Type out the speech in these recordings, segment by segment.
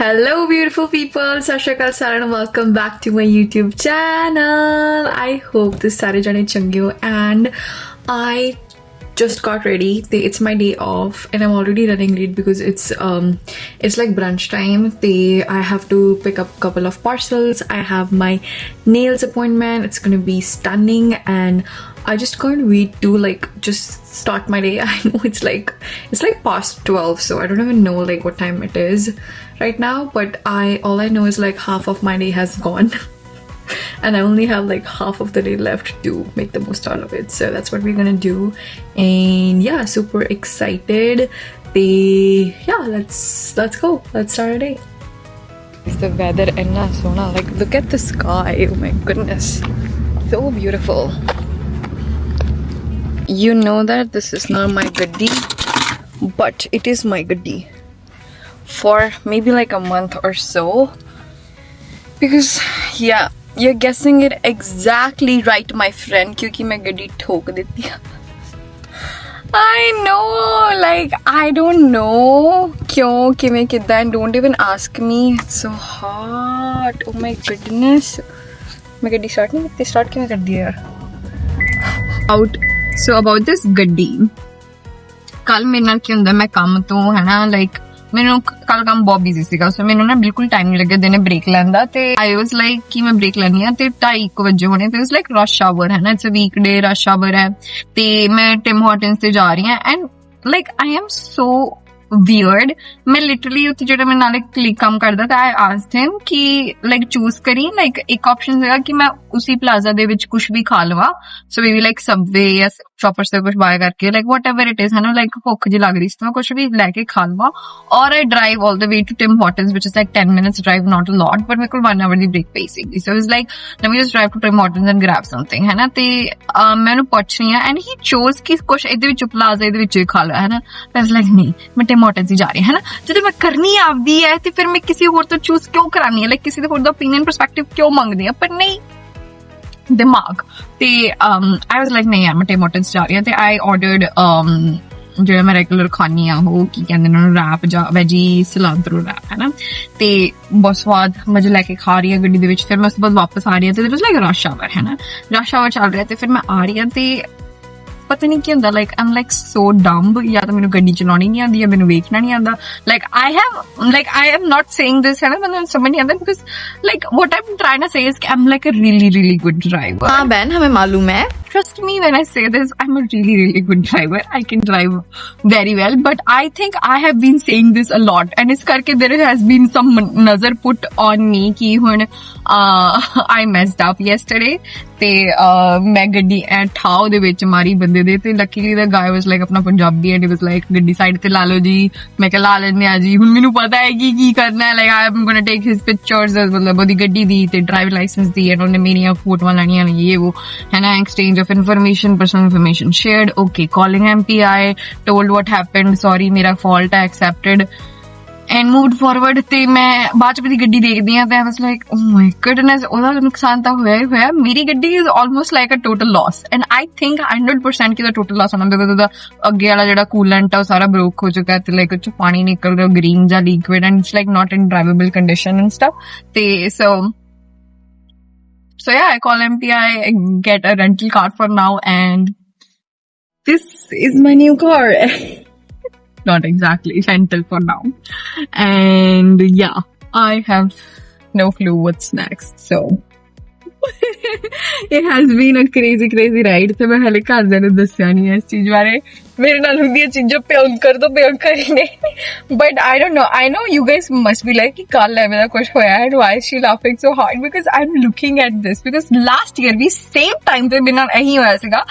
Hello, beautiful people. Sat Shri Akal Saran and welcome back to my YouTube channel. I hope this sare jane change ho and I just got ready. It's my day off and I'm already running late because it's like brunch time. I have to pick up a couple of parcels. I have my nails appointment. It's gonna be stunning and I just can't wait to like just start my day. I know it's like past 12, so I don't even know like what time it is right now, but all I know is like half of my day has gone and I only have like half of the day left to make the most out of it. So that's what we're gonna do, and yeah, super excited. Let's go. Let's start our day. Is the weather enna sona? Like look at the sky. Oh my goodness, so beautiful. You know that this is not my gaddi, but it is my gaddi for maybe like a month or so, because yeah, you're guessing it exactly right, my friend, क्योंकि मैं गड्डी ठोक देती हूँ. I know, like I don't know क्यों किमें किद्दां, and don't even ask me. It's so hot. Oh my goodness. मैं गड्डी start नहीं करती, start किमें कर दिया यार. So about this ਗੱਡੀ, ਕੱਲ ਮੇਰੇ ਨਾਲ ਕੀ ਹੁੰਦਾ, ਮੈਂ ਕੰਮ ਤੋਂ ਹੈ ਨਾ ਲਾਈਕ ਮੈਨੂੰ ਕੱਲ ਕੰਮ ਬਹੁਤ ਬਿਜ਼ੀ ਸੀਗਾ, ਸੋ ਮੈਨੂੰ ਨਾ ਬਿਲਕੁਲ ਟਾਈਮ ਨਹੀਂ ਲੱਗਿਆ ਦਿਨੇ ਬ੍ਰੇਕ ਲੈਣ ਦਾ, ਤੇ ਆਈ ਵਾਸ ਲਾਈਕ ਕਿ ਮੈਂ ਬ੍ਰੇਕ ਲੈਣੀ ਆ ਤੇ 2:30 ਵਜੇ ਹੋਣੇ, ਤੇ ਇਟਸ ਲਾਈਕ ਰਸ਼ ਆਵਰ ਹੈ ਨਾ, it's a weekday rush hour ਹੈ, ਤੇ ਮੈਂ ਟਿਮ ਹਾਰਟਨਸ ਤੇ ਜਾ ਰਹੀ ਹਾਂ and like I am so weird. मैं literally ਉੱਥੇ ਜਿਹੜਾ ਮੇਰੇ ਨਾਲ ਕਲੀਗ ਕੰਮ ਕਰਦਾ ਤਾਂ I asked him ਕਿ like choose ਕਰੀ, like ਇੱਕ ਆਪਸ਼ਨ ਸੀਗਾ ਕਿ ਮੈਂ ਉਸੀ ਪਲਾਜ਼ਾ ਦੇ ਵਿੱਚ ਕੁਝ ਵੀ ਖਾ ਲਵਾਂ, ਸੋ ਮੇਬੀ ਲਾਈਕ ਸਬਵੇ ਜਾਂ ਸ਼ੌਪਰਸ ਤੋਂ ਕੁਝ ਬਾਏ ਕਰਕੇ ਲਾਈਕ whatever it is ਹੈ ਨਾ, ਲਾਈਕ ਭੁੱਖ ਜਿਹੀ ਲੱਗ ਰਹੀ ਸੀ ਤਾਂ ਮੈਂ ਕੁਝ ਵੀ ਲੈ ਕੇ ਖਾ ਲਵਾਂ, ਔਰ I drive all the way to Tim Hortons which is like 10 minutes drive, not a lot, but ਮੇਰੇ ਕੋਲ 1 hour ਦੀ ਬ੍ਰੇਕ ਪਈ ਸੀਗੀ, so I was like let me just drive to Tim Hortons and grab something ਹੈ ਨਾ, ਤੇ ਮੈਂ ਉਹਨੂੰ ਪੁੱਛ ਰਹੀ ਹਾਂ and he chose ਕਿ ਕੁਝ ਇਹਦੇ ਵਿੱਚ ਪਲਾਜ਼ਾ ਇਹਦੇ ਵਿੱਚ ਖਾ ਲਵਾਂ ਹੈ ਨਾ, I was like ਨਹੀਂ ਮੈਂ Tim Hortons ਹੀ ਜਾ ਰਹੀ ਹੈ ਨਾ, ਜਦੋਂ ਮੈਂ ਕਰਨੀ ਆਪਦੀ ਹੈ ਤੇ ਫਿਰ ਮੈਂ ਕਿਸੇ ਹੋਰ ਤੋਂ ਚੂਜ਼ ਕਿਉਂ ਕਰਾਨੀ ਹੈ, ਲਾਈਕ ਕਿਸੇ ਦੇ ਹੋਰ ਦਾ ਓਪੀਨੀਅਨ ਪਰਸਪੈਕਟਿਵ ਕਿਉਂ ਮੰਗਦੀ ਆ, ਪਰ ਨਹੀਂ ਦਿਮਾਗ ਤੇ I was like ਨਹੀਂ ਯਾਰ ਮੈਂ Tim Hortons ਜਾ ਰਹੀ ਹਾਂ, ਤੇ I ordered ਜਿਹੜਾ ਮੈਂ ਰੈਗੂਲਰ ਖਾਣੀ ਆ ਉਹ ਕੀ ਕਹਿੰਦੇ ਨੇ ਉਹਨੂੰ, ਰੈਪ ਜਾਂ ਵੈਜੀ ਸਿਲਾਂਤਰੋ ਰੈਪ ਹੈ ਨਾ, ਤੇ ਬਹੁਤ ਸਵਾਦ ਮਜ਼ਾ ਲੈ ਕੇ ਖਾ ਰਹੀ ਹਾਂ ਗੱਡੀ ਦੇ ਵਿੱਚ. ਫਿਰ ਮੈਂ ਉਸ ਤੋਂ ਬਾਅਦ ਵਾਪਸ ਆ ਰਹੀ ਹਾਂ ਤੇ it was like rush hour ਹੈ ਨਾ, ਰਸ਼ ਆਵਰ ਚੱਲ ਰਿਹਾ, ਤੇ ਫਿਰ ਮੈਂ ਆ ਰਹੀ ਹਾਂ ਤੇ ਪਤਾ ਨਹੀਂ ਕੀ ਹੁੰਦਾ, ਲਾਈਕ ਆਮ ਲਾਈਕ ਸੋ ਡੰਬ, ਜਾਂ ਤਾਂ ਮੈਨੂੰ ਗੱਡੀ ਚਲਾਉਣੀ ਨਹੀਂ ਆਉਂਦੀ ਜਾਂ ਮੈਨੂੰ ਵੇਖਣਾ ਨਹੀਂ ਆਉਂਦਾ, like I am not saying this ਹੈ ਨਾ, ਮੈਨੂੰ ਸਮਝ ਨਹੀਂ ਆਉਂਦਾ because like what I'm trying to say is I'm like a really good driver. हाँ बहन हमें मालूम है, trust me when I say this, I'm a really good driver. I can drive very well, but I think I have been saying this a lot and ਇਸ ਕਰਕੇ there has been some nazar put on me ਕਿ ਹੁਣ I messed up yesterday, ਤੇ ਮੈਂ ਗੱਡੀ ਠਾਓ ਦੇ ਵਿੱਚ ਮਾਰੀ ਬੰਦੇ ਦੇ, ਤੇ luckily the guy was like ਆਪਣਾ Punjabi and he was like ਗੱਡੀ ਸਾਈਡ ਤੇ ਲਾ ਲਓ ਜੀ, ਮੈਂ ਕਿਹਾ ਲਾ ਲੈਂਦੇ ਆ ਜੀ, ਹੁਣ ਮੈਨੂੰ ਪਤਾ ਹੈ ਕਿ ਕੀ ਕਰਨਾ ਹੈ, like I'm gonna take his pictures, ਮਤਲਬ ਉਹਦੀ ਗੱਡੀ ਦੀ ਤੇ ਡਰਾਈਵਰ ਲਾਇਸੈਂਸ ਦੀ, and ਉਹਨੇ ਮੇਰੀਆਂ ਫੋਟੋਆਂ ਲੈਣੀਆਂ ਨੇ, ਇਹ ਉਹ ਹੈ ਨਾ, exchange of information, personal information shared, okay, calling MPI, told what happened, sorry ਮੇਰਾ fault ਹੈ, accepted and moved forward. ਤੇ ਮੈਂ ਬਾਅਦ ਚ ਆਪਣੀ ਗੱਡੀ ਦੇਖਦੀ ਹਾਂ ਤੇ I was like oh my goodness, ਉਹਦਾ ਨੁਕਸਾਨ ਤਾਂ ਹੋਇਆ ਹੀ ਹੋਇਆ, ਮੇਰੀ ਗੱਡੀ is almost like a total loss, and I think 100% ਕਿ ਦਾ total loss ਹੋਣਾ, because ਉਹਦਾ ਅੱਗੇ ਵਾਲਾ ਜਿਹੜਾ ਕੂਲੈਂਟ ਆ ਉਹ ਸਾਰਾ ਬ੍ਰੋਕ ਹੋ ਚੁੱਕਾ, ਤੇ ਲਾਈਕ ਉਹ ਚ ਪਾਣੀ ਨਿਕਲ ਰਿਹਾ ਗ੍ਰੀਨ ਜਾਂ liquid, and it's like not in drivable condition and stuff, ਤੇ so yeah, I call MPI, I get a rental car for now, and this is my new car. Not exactly rental for now, and yeah, I have no clue what's next, so it has been a crazy ride. ਤੇ ਮੈਂ ਹਲੇ ਘਰਦਿਆਂ ਨੂੰ ਦੱਸਿਆ ਨਹੀਂ ਇਸ ਚੀਜ਼ ਬਾਰੇ, ਮੇਰੇ ਨਾਲ ਹੁੰਦੀਆਂ ਚੀਜ਼ਾਂ ਪਿਆਰ ਕਰ ਦੋ ਪਿਆਰ ਕਰੀਨੇ, but I don't know, I know you guys must be like ਕਿ ਕੱਲ ਐਵੇਂ ਦਾ ਕੁਝ ਹੋਇਆ and why is she laughing so hard, because I'm looking at this, because last year we same time ਤੇ ਮੇਰੇ ਨਾਲ ਇਹੀ ਹੋਇਆ ਸੀਗਾ.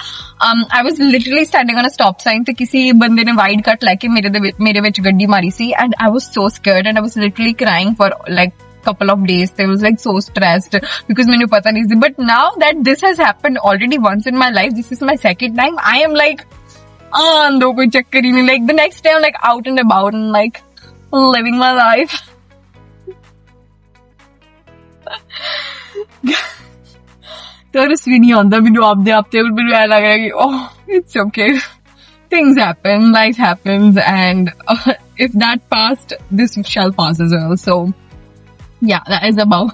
I was literally standing on a stop sign ਤੇ ਕਿਸੇ ਬੰਦੇ ਨੇ ਵਾਈਡ ਕੱਟ ਲੈ ਕੇ ਮੇਰੇ ਵਿੱਚ ਗੱਡੀ ਮਾਰੀ ਸੀ, and I was so scared and I was literally crying for like couple of days. I was like so stressed because ਮੈਨੂੰ ਪਤਾ ਨਹੀਂ ਸੀ, but now that this has happened already once in my life, this is my second time, I am like no koi chakkar hi nahi, like the next day I'm like out and about and like living my life. ਤਰਸ ਵੀ ਨਹੀਂ ਆਉਂਦਾ ਮੈਨੂੰ ਆਪਦੇ ਆਪ ਤੇ, ਮੈਨੂੰ ਐ ਲੱਗ ਰਿਹਾ ਕਿ oh it's okay, things happen, life happens, and if that passed, this shall pass as well. So yeah, that is about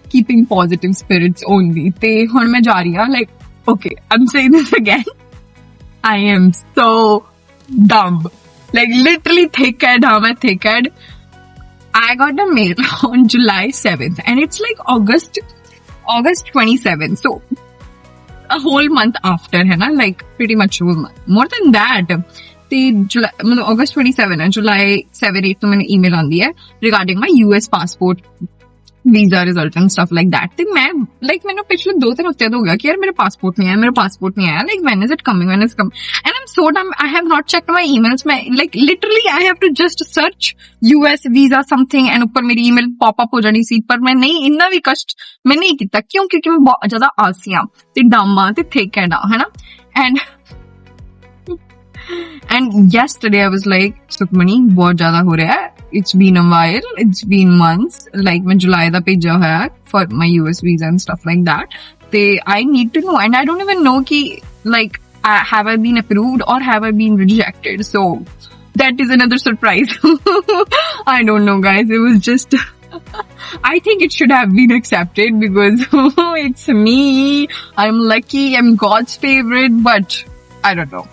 keeping positive spirits only. Te hun main ja rahi haan, like, okay, I'm saying this again. I am so dumb. Like, literally thick-head, thick-head. I got a mail on July 7th and it's like August 27th. So a whole month after, है ना, like pretty much whole month. More than that, July, August 27 है, July 7-8 तो मैंने email आंदी है regarding my US passport visa result and stuff like that. तो मैं like मैंने पिछले 2-3 हफ्ते हो गया कि यार मेरा पासपोर्ट नहीं आया, like when is it coming, and I'm so dumb, I have not checked my emails. मैं like literally I have to just search US visa something and ऊपर मेरी email pop up हो जानी सी, पर मैं नहीं, इतना भी कष्ट मैं नहीं किया, क्यों? क्योंकि मैं बहुत ज्यादा आलसी हूं ते डम्मा ते थिक है ना. And yesterday I was like, Sukhmani, बहुत ज्यादा हो रहा है. It's been a while. It's been months. Like मैं जुलाई दा भेजा है for my US visa and stuff like that. I need to know, and I don't even know कि like have I been approved or have I been rejected. So that is another surprise. I don't know, guys. It was just. I think it should have been accepted because it's me. I'm lucky. I'm God's favorite, but I don't know.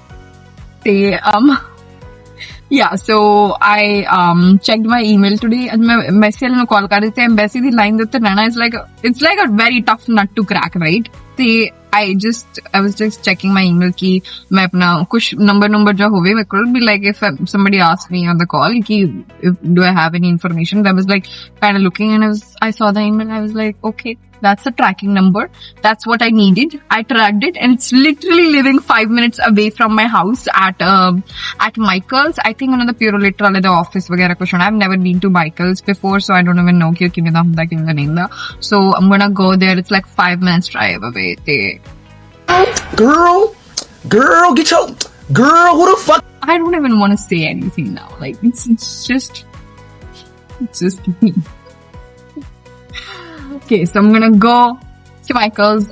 Yeah, so I checked my email today and मैं embassy वाले को call कर रही थी. Embassy की line देते रहना it's like a very tough nut to crack, right? I was just checking my email कि मैं अपना कुछ number जो होवे, I could be like, if somebody asked me on the call कि do I have any information, I was like kind of looking and I saw the email, I was like, okay, that's the tracking number. That's what I needed. I tracked it and it's literally living 5 minutes away from my house at Michael's. I think another Puro Literal the office वगैरह कुछ होना. I've never been to Michael's before, so I don't even know कि किन्ने दा हुंदा किन्ने दा नहीं हुंदा. So I'm gonna go there. It's like 5 minutes drive away. Girl, get your girl. Who the fuck? I don't even want to say anything now. Like it's just me. Okay, so I'm gonna go to Michael's.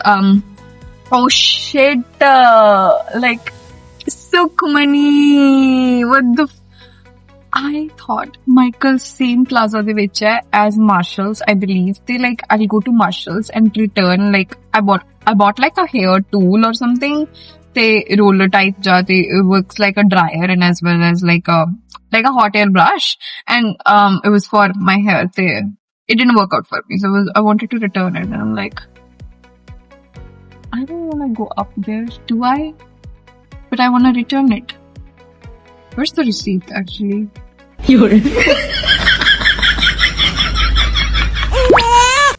Oh shit! Like Sukhmani, what the? I thought Michael's same plaza de vich hai as Marshalls. I believe I'll go to Marshalls and return. Like I bought like a hair tool or something. They roller type jate. It works like a dryer and as well as like a hot air brush. And it was for my hair. It didn't work out for me, so I wanted to return it, and I'm like, I don't want to go up there, do I? But I want to return it. Where's the receipt, actually?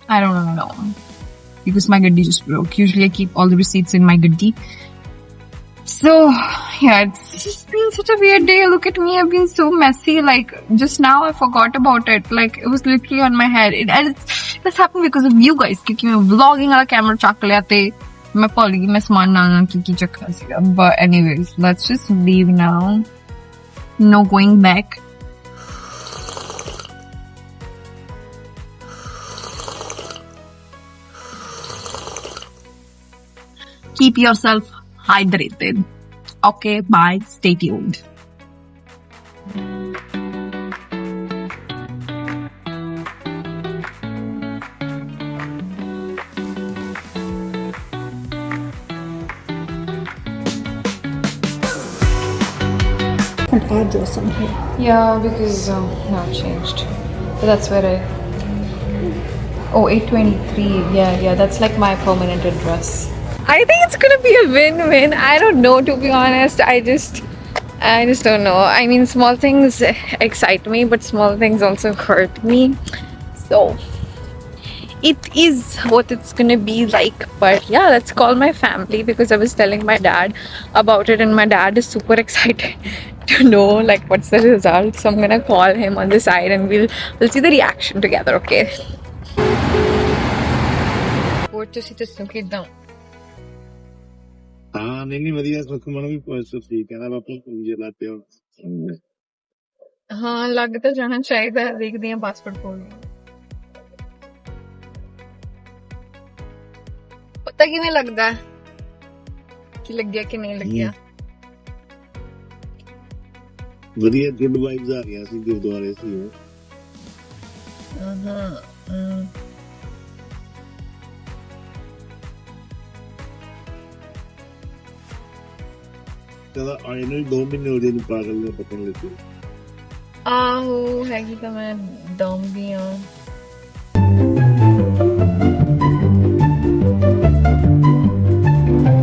I don't know. Because my gaddi just broke. Usually I keep all the receipts in my gaddi. So, yeah, it's just been such a weird day. Look at me, I've been so messy. Like, just now I forgot about it. Like, it was literally on my head. This happened because of you guys. Because I'm vlogging on a camera, chak liya te. मैं poly मैं सामान ना की चक्कर से. But anyways, let's just leave now. No going back. Keep yourself hydrated. Okay, bye. Stay tuned. An address on here. Yeah, because now changed. But that's where I. Oh, 823. Yeah. That's like my permanent address. I think it's gonna be a win-win. I don't know, to be honest. I just don't know. I mean, small things excite me, but small things also hurt me. So it is what it's gonna be like. But yeah, let's call my family because I was telling my dad about it, and my dad is super excited to know like what's the result. So I'm gonna call him on the side, and we'll see the reaction together. Okay. What to see this down. हाँ नहीं वधिया सुखमन भी ठीक है ना बापू मुझे लाते हो हाँ लग तो जाना चाहिए देखते हैं पासपोर्ट खोल पता कि नहीं लगता कि लग गया कि नहीं लग गया ਵਧੀਆ ਗੁੱਡ ਵਾਈਬਸ ਆ ਰਹੀਆਂ ਸੀ ਗੁਰਦੁਆਰੇ ਸੀ ਕਹਿੰਦਾ ਆਏ ਨੂੰ 2 ਮਹੀਨੇ ਹੋ ਗਏ ਨੂੰ ਪਾਗਲ ਨੇ ਪਤਾ ਨਹੀਂ ਲੱਗੇ ਆਹੋ ਹੈਗੀ ਤਾਂ ਮੈਂ ਦਮ ਵੀ ਆ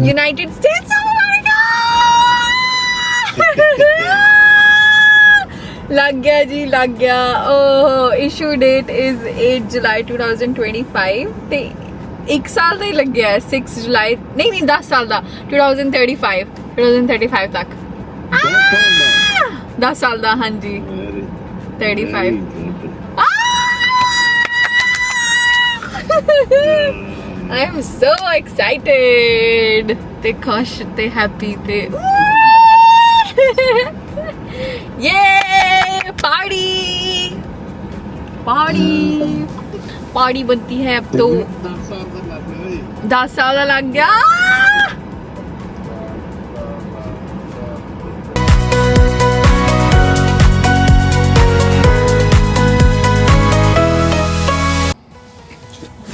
United States, oh my god! लग गया जी लग गया इशू डेट इज 8 जुलाई 2025 ते 1 साल ਦਾ ਹੀ ਲੱਗ ਗਿਆ 6 जुलाई नहीं 10 साल ਦਾ 2035 तक 10 साल ਦਾ ਹਾਂਜੀ 35 I am so excited. Te khush, te happy, te yay! Party! Party! Party बनती है अब तो 10 साल का लग गया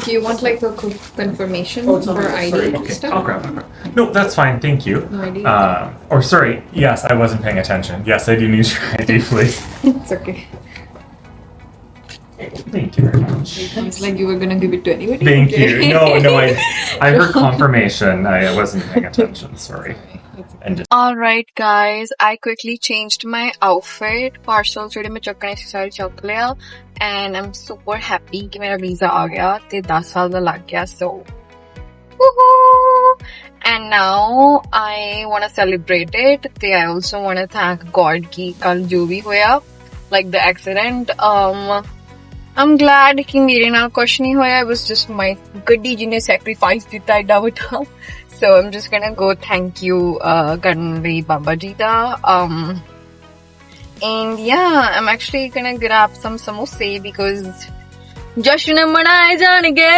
Do you want like a quick confirmation or ID Okay, stuff? I'll grab it. No, that's fine. Thank you. No ID. Or sorry, yes, I wasn't paying attention. Yes, I do need your ID, please. It's okay. Thank you very much. It's like you were gonna give it to anybody. Thank Okay. you. No, I heard confirmation. I wasn't paying attention. Sorry. And just Alright guys, I quickly changed my outfit. Parcel today मैं चक्कर से सारी चक लिया and I'm super happy कि मेरा visa आ गया ते 10 साल का लग गया so woohoo! And now I want to celebrate it. ते I also want to thank God कि कल जो भी होया like the accident I'm glad कि मेरे नाल कुछ नहीं होया. It was just my गड्डी जिन्हें sacrifice दिता एडा वटा. So I'm just gonna go thank you Ganvi Baba Jita. And yeah, I'm actually gonna grab some samosa because जश्न मनाए जाणगे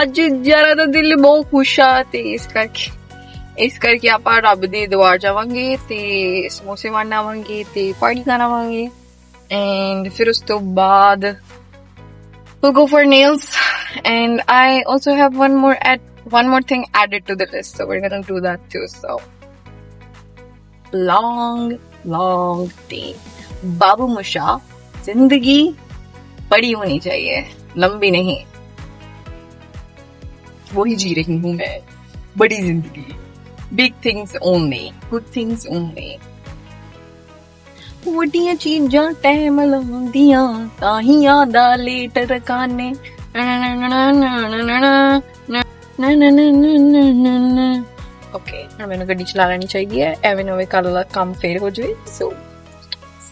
ਅੱਜ ਜਰਾ ਦਾ ਦਿਲ ਬਹੁਤ ਖੁਸ਼ ਆ ਤੇ ਇਸ ਕਰਕੇ ਆਪਾਂ ਰੱਬ ਦੀ ਦੁਆ ਜਾਵਾਂਗੇ ਤੇ ਸਮੋਸੇ ਵੰਡਾਵਾਂਗੇ ਤੇ ਪਾਰਟੀ ਕਰਾਵਾਂਗੇ and ਫਿਰ ਉਸ ਤੋਂ ਬਾਅਦ we'll go for nails and I also have one more thing added to the list so we're gonna do that too so long day बाबू मुशा जिंदगी बड़ी होनी चाहिए लंबी नहीं वही जी रही हूँ मैं बड़ी जिंदगी big things only good things only ਵੱਡੀਆਂ ਚੀਜ਼ਾਂ ਟਾਈਮ ਲਾਉਂਦੀਆਂ ਤਾਂ ਹੀ ਆਦਾ ਲੇਟ ਰਕਾਨੇ ਓਕੇ ਹੁਣ ਮੈਨੂੰ ਗੱਡੀ ਚਲਾ ਲੈਣੀ ਚਾਹੀਦੀ ਹੈ ਐਵੇਂ ਨਾ ਹੋਵੇ ਕੱਲ ਕੰਮ ਫੇਰ ਹੋ ਜਾਵੇ ਸੋ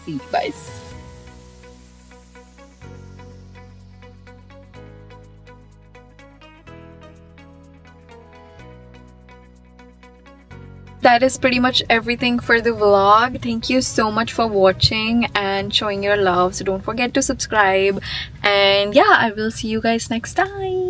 ਸੀ guys That is pretty much everything for the vlog. Thank you so much for watching and showing your love. So don't forget to subscribe. And yeah, I will see you guys next time.